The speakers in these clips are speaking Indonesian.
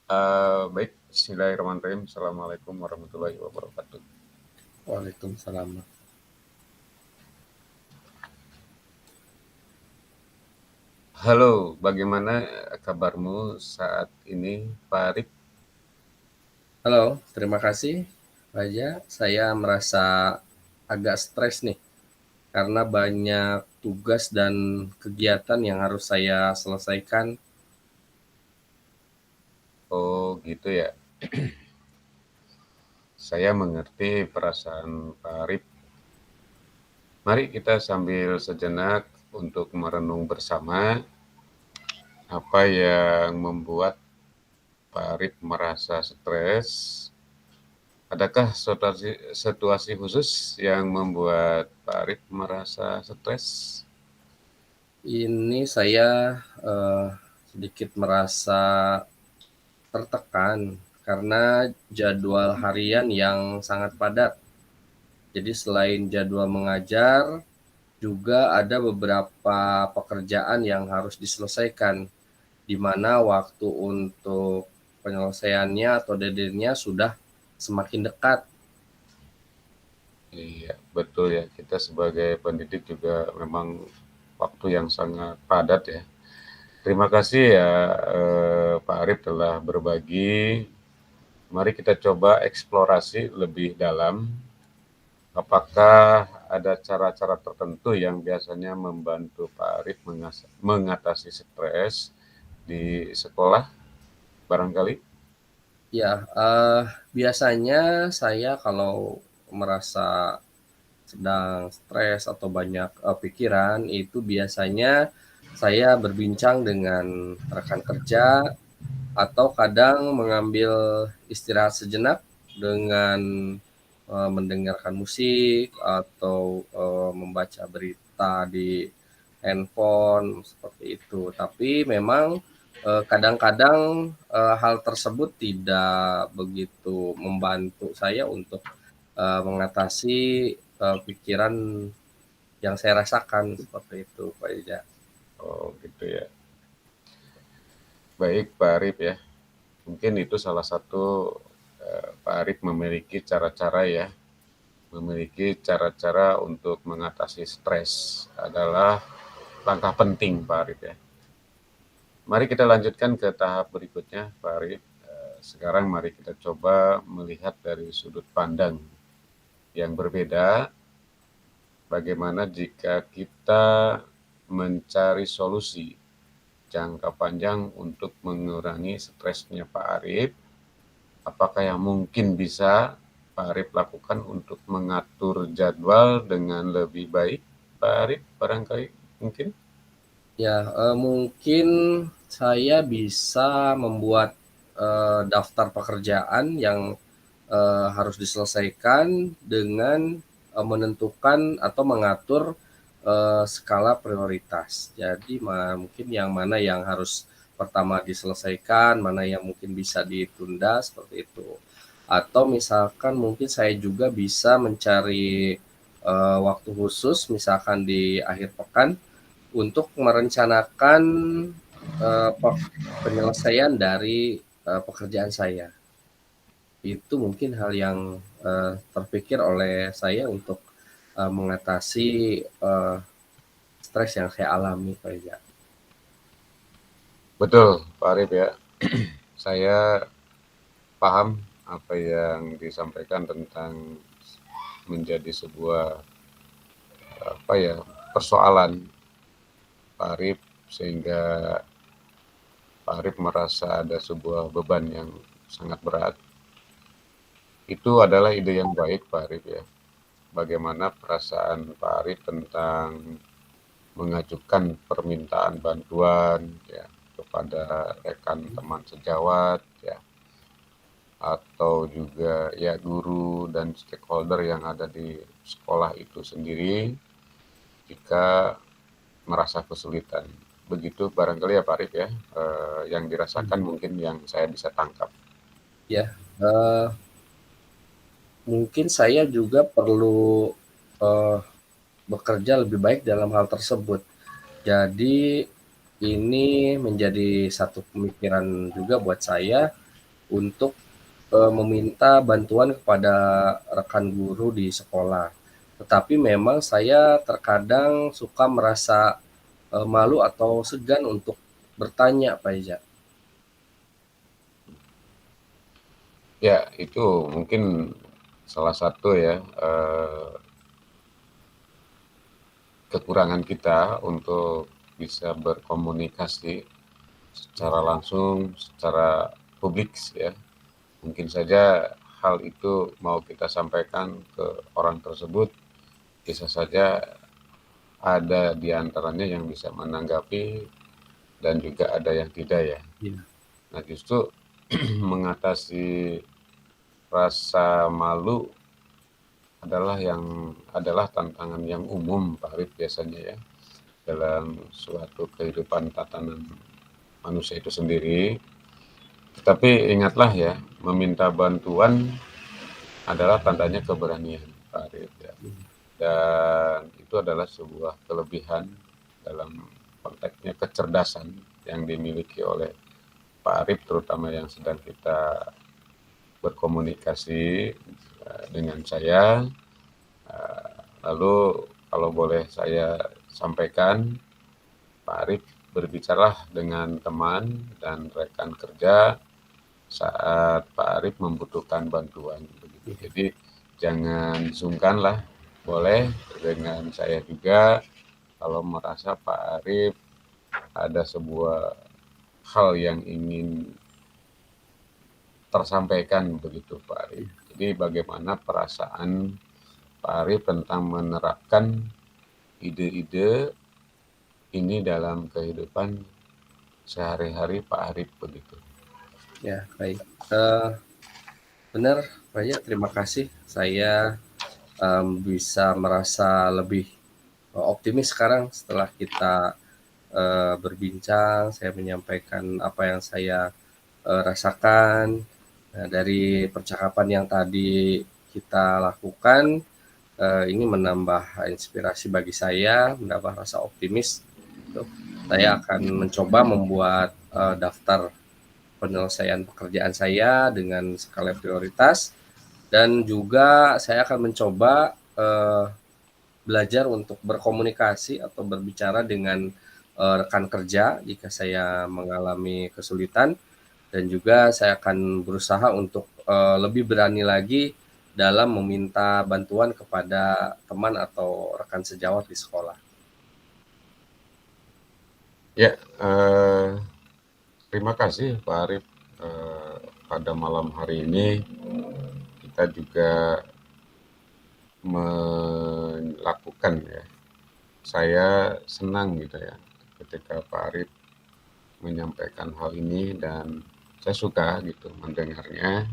Baik, bismillahirrahmanirrahim. Assalamualaikum warahmatullahi wabarakatuh. Waalaikumsalam. Halo, bagaimana kabarmu saat ini, Pak Arif? Halo, terima kasih, Raja. Saya merasa agak stres nih karena banyak tugas dan kegiatan yang harus saya selesaikan. Oh, gitu ya. Saya mengerti perasaan Pak Arif. Mari kita sambil sejenak untuk merenung bersama apa yang membuat Pak Arif merasa stres. Adakah situasi khusus yang membuat Pak Arif merasa stres? Ini saya eh, sedikit merasa tertekan karena jadwal harian yang sangat padat. Jadi selain jadwal mengajar, juga ada beberapa pekerjaan yang harus diselesaikan, di mana waktu untuk penyelesaiannya atau deadline-nya sudah semakin dekat. Iya, betul ya. Kita sebagai pendidik juga memang waktu yang sangat padat ya. Terima kasih ya Pak Arif telah berbagi. Mari kita coba eksplorasi lebih dalam. Apakah ada cara-cara tertentu yang biasanya membantu Pak Arif mengatasi stres di sekolah barangkali? Ya, biasanya saya kalau merasa sedang stres atau banyak pikiran, itu biasanya saya berbincang dengan rekan kerja atau kadang mengambil istirahat sejenak dengan mendengarkan musik atau membaca berita di handphone seperti itu. Tapi memang kadang-kadang hal tersebut tidak begitu membantu saya untuk mengatasi pikiran yang saya rasakan seperti itu, Pak Ija. Oh gitu ya. Baik Pak Arif ya. Mungkin itu salah satu Pak Arif memiliki cara-cara ya, memiliki cara-cara untuk mengatasi stres adalah langkah penting Pak Arif ya. Mari kita lanjutkan ke tahap berikutnya Pak Arif. Sekarang mari kita coba melihat dari sudut pandang yang berbeda. Bagaimana jika kita mencari solusi jangka panjang untuk mengurangi stresnya Pak Arif? Apakah yang mungkin bisa Pak Arif lakukan untuk mengatur jadwal dengan lebih baik? Pak Arif, barangkali mungkin? Ya, mungkin saya bisa membuat daftar pekerjaan yang harus diselesaikan dengan menentukan atau mengatur skala prioritas. Jadi mungkin yang mana yang harus pertama diselesaikan, mana yang mungkin bisa ditunda seperti itu. Atau misalkan mungkin saya juga bisa mencari waktu khusus, misalkan di akhir pekan, untuk merencanakan uh, penyelesaian dari pekerjaan saya. Itu mungkin hal yang terpikir oleh saya untuk mengatasi stres yang saya alami, Pak Eza. Betul, Pak Arif ya. Saya paham apa yang disampaikan tentang menjadi sebuah apa ya persoalan Pak Arif sehingga Pak Arif merasa ada sebuah beban yang sangat berat. Itu adalah ide yang baik Pak Arif ya. Bagaimana perasaan Pak Arif tentang mengajukan permintaan bantuan ya kepada rekan teman sejawat ya atau juga ya guru dan stakeholder yang ada di sekolah itu sendiri jika merasa kesulitan. Begitu barangkali ya Pak Arif ya, yang dirasakan mungkin yang saya bisa tangkap. Ya, mungkin saya juga perlu eh, bekerja lebih baik dalam hal tersebut. Jadi ini menjadi satu pemikiran juga buat saya, untuk meminta bantuan kepada rekan guru di sekolah. Tetapi memang saya terkadang suka merasa malu atau segan untuk bertanya, Pak Ija. Ya, itu mungkin salah satu ya kekurangan kita untuk bisa berkomunikasi secara langsung, secara publik ya. Mungkin saja hal itu mau kita sampaikan ke orang tersebut, bisa saja ada di antaranya yang bisa menanggapi dan juga ada yang tidak ya. Iya. Nah justru mengatasi rasa malu adalah tantangan yang umum Pak Arif biasanya ya dalam suatu kehidupan tatanan manusia itu sendiri. Tetapi ingatlah ya, meminta bantuan adalah tandanya keberanian Pak Arif ya. Dan itu adalah sebuah kelebihan dalam konteksnya kecerdasan yang dimiliki oleh Pak Arif terutama yang sedang kita berkomunikasi dengan saya. Lalu kalau boleh saya sampaikan, Pak Arif berbicaralah dengan teman dan rekan kerja saat Pak Arif membutuhkan bantuan begitu. Jadi jangan sungkanlah, boleh dengan saya juga kalau merasa Pak Arif ada sebuah hal yang ingin tersampaikan begitu Pak Arif. Jadi bagaimana perasaan Pak Arif tentang menerapkan ide-ide ini dalam kehidupan sehari-hari Pak Arif begitu. Ya, baik. Benar, Pak Ija, terima kasih. Saya bisa merasa lebih optimis sekarang setelah kita berbincang. Saya menyampaikan apa yang saya rasakan. Nah, dari percakapan yang tadi kita lakukan, ini menambah inspirasi bagi saya, menambah rasa optimis. Saya akan mencoba membuat daftar penyelesaian pekerjaan saya dengan skala prioritas, dan juga saya akan mencoba belajar untuk berkomunikasi atau berbicara dengan rekan kerja jika saya mengalami kesulitan, dan juga saya akan berusaha untuk lebih berani lagi dalam meminta bantuan kepada teman atau rekan sejawat di sekolah. Ya, terima kasih Pak Arif. Pada malam hari ini kita juga melakukan ya. Saya senang gitu ya ketika Pak Arif menyampaikan hal ini dan saya suka gitu mendengarnya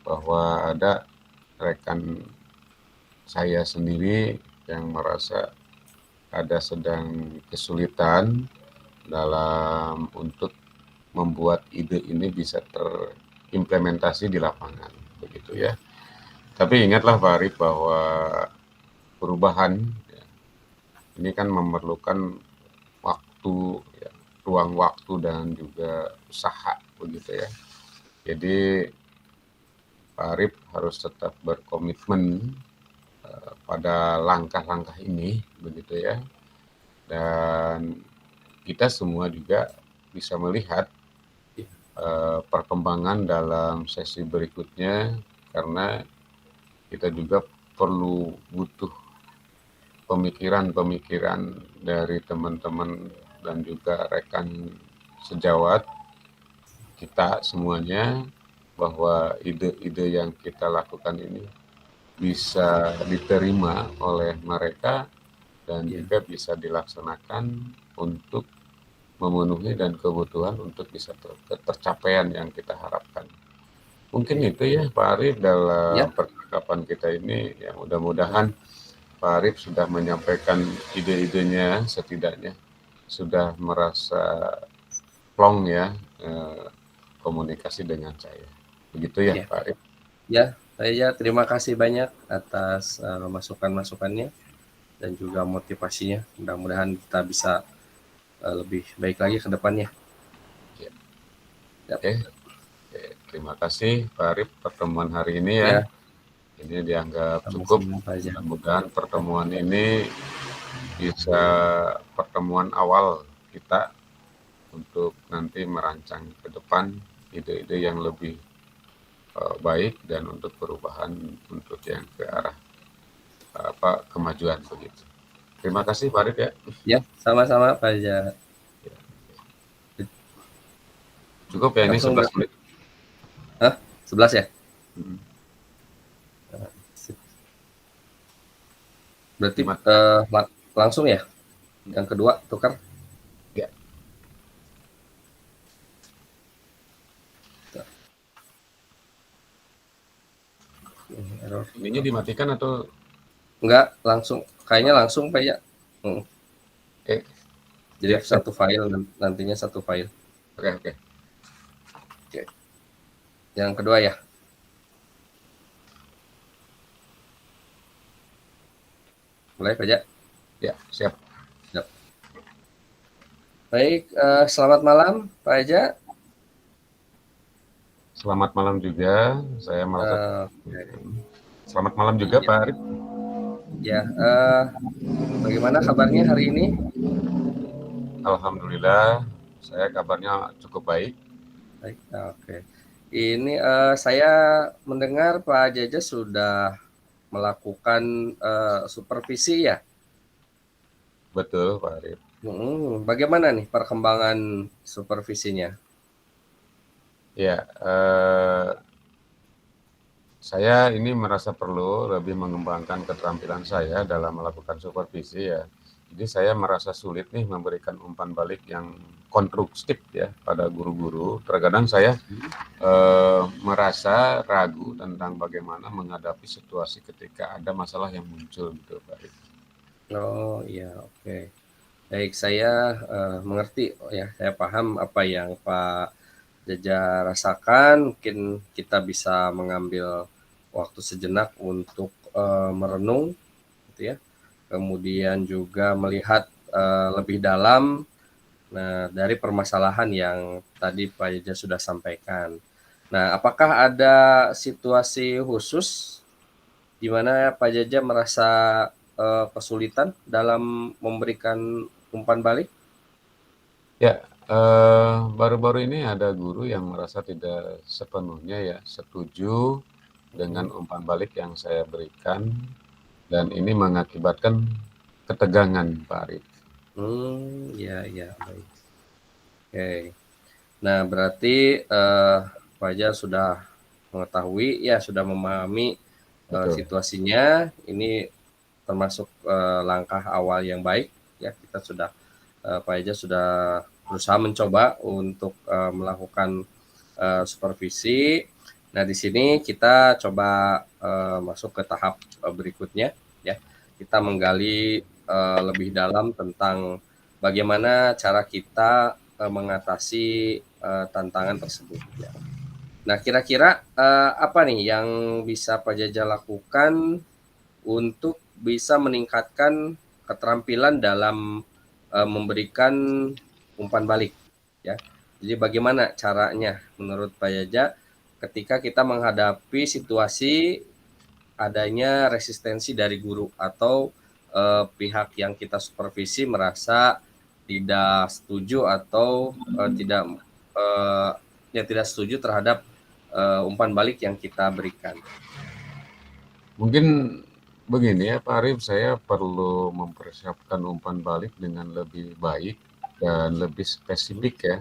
bahwa ada rekan saya sendiri yang merasa ada sedang kesulitan dalam untuk membuat ide ini bisa terimplementasi di lapangan begitu ya. Tapi ingatlah Pak Arif bahwa perubahan ya, ini kan memerlukan waktu, ya, ruang waktu dan juga usaha begitu ya. Jadi Pak Arif harus tetap berkomitmen pada langkah-langkah ini begitu ya. Dan kita semua juga bisa melihat perkembangan dalam sesi berikutnya karena kita juga perlu butuh pemikiran-pemikiran dari teman-teman dan juga rekan sejawat kita semuanya bahwa ide-ide yang kita lakukan ini bisa diterima oleh mereka dan juga bisa dilaksanakan untuk memenuhi dan kebutuhan untuk bisa tercapaian yang kita harapkan. Mungkin itu ya Pak Arif dalam Ya, percakapan kita ini ya mudah-mudahan Pak Arif sudah menyampaikan ide-idenya setidaknya sudah merasa plong ya komunikasi dengan saya. Begitu ya ya, Pak Arif. ya. Saya terima kasih banyak atas masukan-masukannya dan juga motivasinya. Mudah-mudahan kita bisa lebih baik lagi ke depannya. Ya. Ya. Oke. Oke. terima kasih Pak Arif pertemuan hari ini ya. Ya, Ini dianggap cukup. sama-sama Pak Haja. Mudah-mudahan pertemuan ini bisa pertemuan awal kita untuk nanti merancang ke depan ide-ide yang lebih baik dan untuk perubahan untuk yang ke arah kemajuan begitu. Terima kasih Pak Arif ya. Ya, sama-sama Pak Haja. Cukup ya ini Langsung 11 menit. 11 ya? Hmm. Berarti langsung ya? Yang kedua tukar? Ya. Error. Ininya dimatikan atau Enggak, langsung. Kayaknya langsung Pak ya. Jadi ya, satu file, nantinya satu file. Oke. Yang kedua ya. Mulai Pak ya. Ya, siap. Baik, selamat malam Pak Haja. Selamat malam juga. Saya merasa selamat malam juga Pak Arif. Ya, bagaimana kabarnya hari ini? Alhamdulillah, saya kabarnya cukup baik. Baik, oke. Ini saya mendengar Pak Jaja sudah melakukan supervisi ya. Betul Pak Arif. Bagaimana nih perkembangan supervisinya? Ya, saya ini merasa perlu lebih mengembangkan keterampilan saya dalam melakukan supervisi ya. Jadi saya merasa sulit nih memberikan umpan balik yang konstruktif ya pada guru-guru. Terkadang saya merasa ragu tentang bagaimana menghadapi situasi ketika ada masalah yang muncul gitu Pak Arif. Oh iya, oke. Baik, saya mengerti ya, saya paham apa yang Pak Jaja rasakan. Mungkin kita bisa mengambil waktu sejenak untuk merenung, gitu ya. Kemudian juga melihat lebih dalam dari permasalahan yang tadi Pak Jaja sudah sampaikan. Nah, apakah ada situasi khusus di mana Pak Jaja merasa kesulitan dalam memberikan umpan balik? Ya, baru-baru ini ada guru yang merasa tidak sepenuhnya ya setuju dengan umpan balik yang saya berikan dan ini mengakibatkan ketegangan Pak Arif. Ya, baik. Oke. Nah, berarti Pak Jaja sudah mengetahui ya, sudah memahami situasinya. Ini termasuk langkah awal yang baik ya. Kita sudah Pak Eja sudah berusaha mencoba untuk melakukan supervisi. Nah, di sini kita coba masuk ke tahap berikutnya ya. Kita menggali lebih dalam tentang bagaimana cara kita mengatasi tantangan tersebut ya. Nah, kira-kira apa nih yang bisa Pak Jaja lakukan untuk bisa meningkatkan keterampilan dalam memberikan umpan balik ya. Jadi bagaimana caranya menurut Pak Jaja ketika kita menghadapi situasi adanya resistensi dari guru atau pihak yang kita supervisi merasa tidak setuju atau tidak setuju terhadap umpan balik yang kita berikan. Mungkin begini ya Pak Arif, saya perlu mempersiapkan umpan balik dengan lebih baik dan lebih spesifik ya.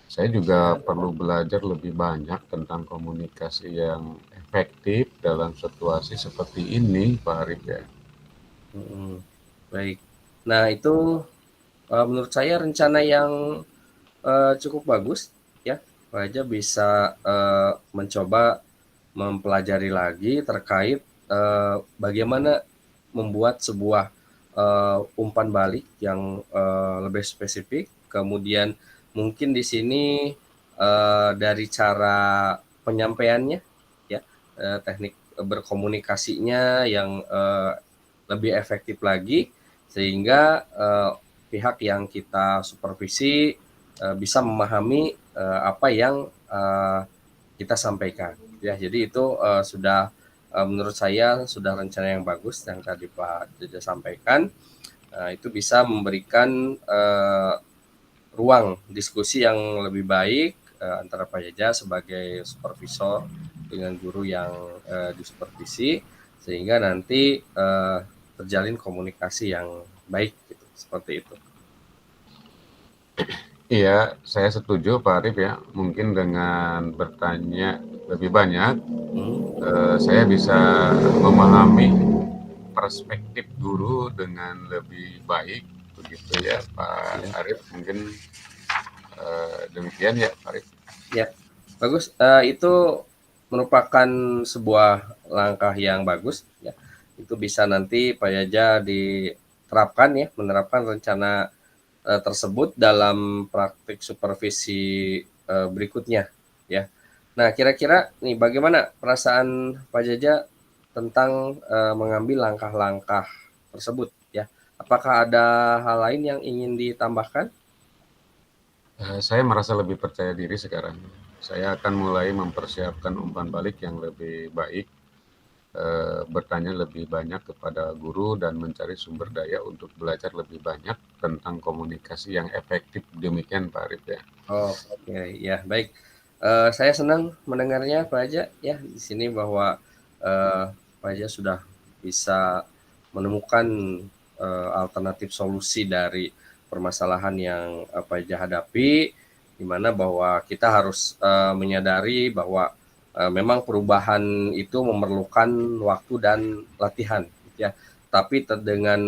Saya juga perlu belajar lebih banyak tentang komunikasi yang efektif dalam situasi seperti ini Pak Arif ya. Baik. Nah, itu menurut saya rencana yang cukup bagus ya. Pak Haja bisa mencoba mempelajari lagi terkait bagaimana membuat sebuah umpan balik yang lebih spesifik. Kemudian mungkin di sini dari cara penyampaiannya ya, teknik berkomunikasinya yang lebih efektif lagi sehingga pihak yang kita supervisi bisa memahami apa yang kita sampaikan ya. Jadi itu sudah menurut saya sudah rencana yang bagus yang tadi Pak Jaja sampaikan. Itu bisa memberikan ruang diskusi yang lebih baik antara Pak Jaja sebagai supervisor dengan guru yang disupervisi, sehingga nanti terjalin komunikasi yang baik gitu, seperti itu. Iya, saya setuju Pak Arif ya. Mungkin dengan bertanya lebih banyak, saya bisa memahami perspektif guru dengan lebih baik, begitu ya Pak Ya, Arif. Mungkin demikian ya Pak Arif. ya. Bagus. Itu merupakan sebuah langkah yang bagus ya. Itu bisa nanti Pak Jaja diterapkan ya, menerapkan rencana tersebut dalam praktik supervisi berikutnya ya. Nah, kira-kira nih bagaimana perasaan Pak Jaja tentang mengambil langkah-langkah tersebut ya? Apakah ada hal lain yang ingin ditambahkan? Saya merasa lebih percaya diri sekarang. Saya akan mulai mempersiapkan umpan balik yang lebih baik, bertanya lebih banyak kepada guru dan mencari sumber daya untuk belajar lebih banyak tentang komunikasi yang efektif. Demikian Pak Arif ya. Oke, ya baik. Saya senang mendengarnya Pak Aja ya di sini bahwa Pak Aja sudah bisa menemukan alternatif solusi dari permasalahan yang Pak Aja hadapi, di mana bahwa kita harus menyadari bahwa memang perubahan itu memerlukan waktu dan latihan, gitu ya. Tapi dengan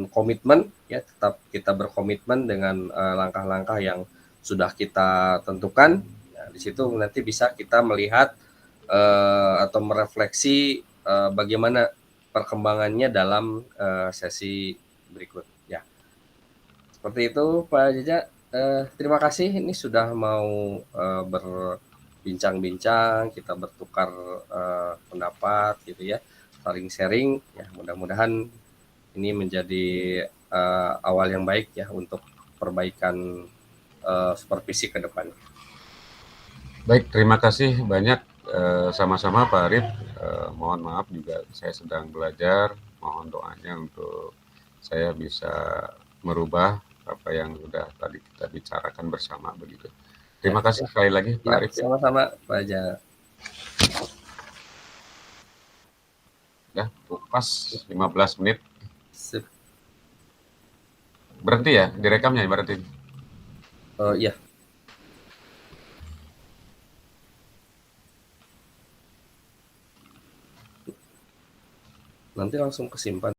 komitmen ya, tetap kita berkomitmen dengan langkah-langkah yang sudah kita tentukan. Nah, di situ nanti bisa kita melihat atau merefleksi bagaimana perkembangannya dalam sesi berikut. Ya, seperti itu Pak Jaja. Terima kasih ini sudah mau berbincang-bincang, kita bertukar pendapat gitu ya, saling sharing. Ya, mudah-mudahan ini menjadi awal yang baik ya untuk perbaikan supervisi ke depan. Baik, terima kasih banyak sama-sama Pak Arif. Mohon maaf juga saya sedang belajar. Mohon doanya untuk saya bisa merubah apa yang sudah tadi kita bicarakan bersama begitu. Ya, Terima kasih sekali lagi Pak ya Arif ya. sama-sama Pak Aja. Ya, pas 15 menit. Sip. Berhenti ya, direkamnya berarti. Iya, nanti langsung kesimpan.